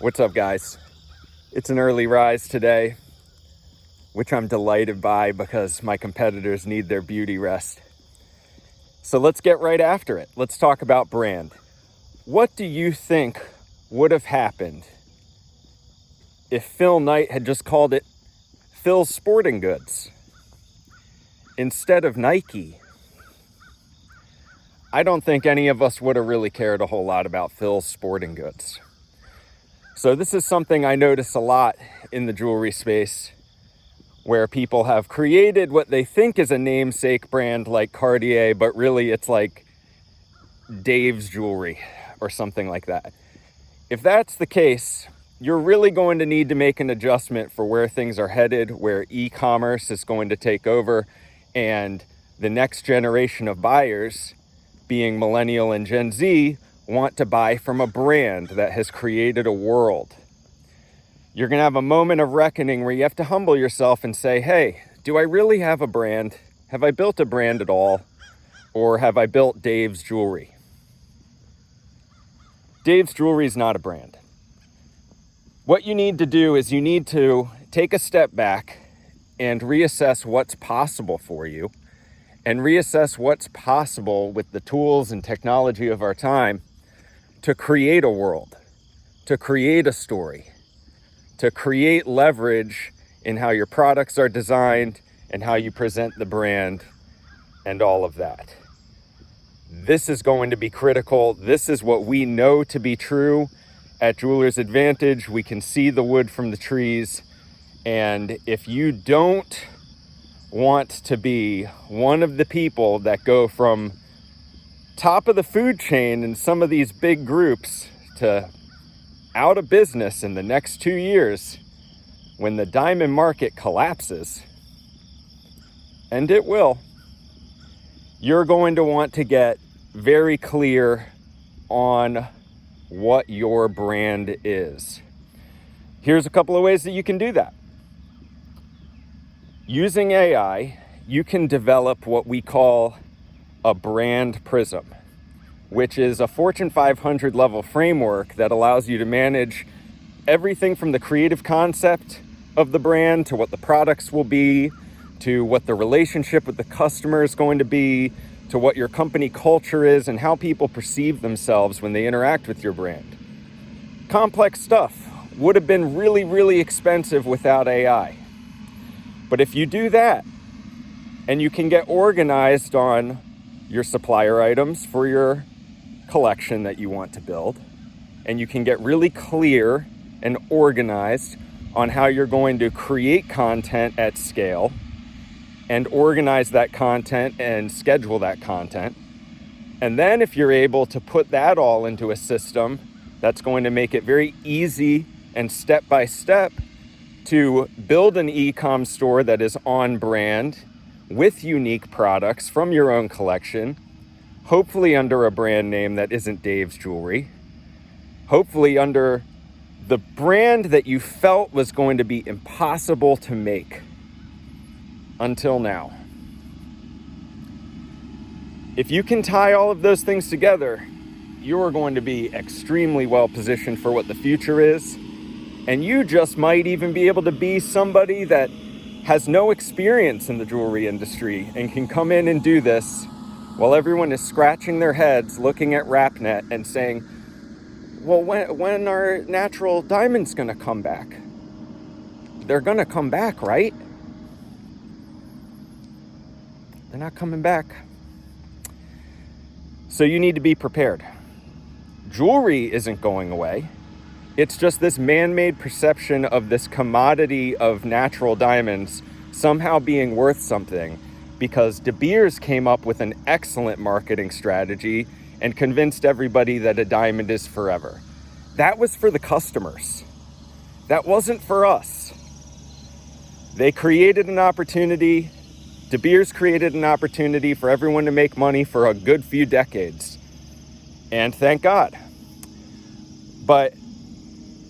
What's up, guys? It's an early rise today, which I'm delighted by because my competitors need their beauty rest. So let's get right after it. Let's talk about brand. What do you think would have happened if Phil Knight had just called it Phil's Sporting Goods instead of Nike? I don't think any of us would have really cared a whole lot about Phil's Sporting Goods. So this is something I notice a lot in the jewelry space, where people have created what they think is a namesake brand like Cartier, but really it's like Dave's Jewelry or something like that. If that's the case, you're really going to need to make an adjustment for where things are headed, where e-commerce is going to take over, and the next generation of buyers, being Millennial and Gen Z, want to buy from a brand that has created a world. You're going to have a moment of reckoning where you have to humble yourself and say, hey, do I really have a brand? Have I built a brand at all? Or have I built Dave's Jewelry? Dave's Jewelry is not a brand. What you need to do is you need to take a step back and reassess what's possible for you, and reassess what's possible with the tools and technology of our time to create a world, to create a story, to create leverage in how your products are designed and how you present the brand and all of that. This is going to be critical. This is what we know to be true at Jeweler's Advantage. We can see the wood from the trees. And if you don't want to be one of the people that go from top of the food chain in some of these big groups to out of business in the next 2 years when the diamond market collapses, and it will, you're going to want to get very clear on what your brand is. Here's a couple of ways that you can do that. Using AI, you can develop what we call a Brand Prism, which is a Fortune 500 level framework that allows you to manage everything from the creative concept of the brand to what the products will be, to what the relationship with the customer is going to be, to what your company culture is and how people perceive themselves when they interact with your brand. Complex stuff would have been really, really expensive without AI. But if you do that, and you can get organized on your supplier items for your collection that you want to build, and you can get really clear and organized on how you're going to create content at scale and organize that content and schedule that content. And then if you're able to put that all into a system that's going to make it very easy and step-by-step to build an e-com store that is on brand with unique products from your own collection, hopefully under a brand name that isn't Dave's Jewelry, hopefully under the brand that you felt was going to be impossible to make until now. If you can tie all of those things together, you are going to be extremely well positioned for what the future is. And you just might even be able to be somebody that has no experience in the jewelry industry and can come in and do this while everyone is scratching their heads looking at RapNet and saying, well, when are natural diamonds going to come back? They're going to come back, right? They're not coming back. So you need to be prepared. Jewelry isn't going away. It's just this man-made perception of this commodity of natural diamonds somehow being worth something because De Beers came up with an excellent marketing strategy and convinced everybody that a diamond is forever. That was for the customers. That wasn't for us. They created an opportunity. De Beers created an opportunity for everyone to make money for a good few decades. And thank God. But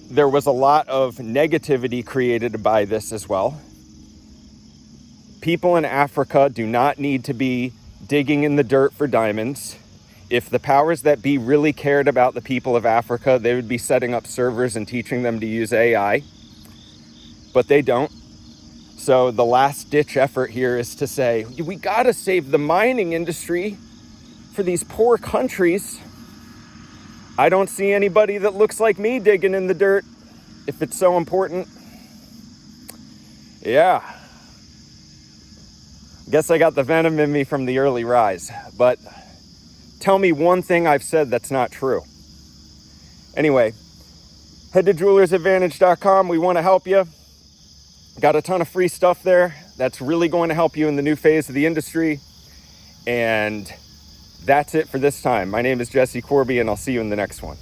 there was a lot of negativity created by this as well. People in Africa do not need to be digging in the dirt for diamonds. If the powers that be really cared about the people of Africa, they would be setting up servers and teaching them to use AI. But they don't. So the last ditch effort here is to say, we gotta save the mining industry for these poor countries. I don't see anybody that looks like me digging in the dirt if it's so important. Yeah. Guess I got the venom in me from the early rise. But tell me one thing I've said that's not true. Anyway, head to jewelersadvantage.com. We want to help you. Got a ton of free stuff there that's really going to help you in the new phase of the industry. And that's it for this time. My name is Jesse Corby, and I'll see you in the next one.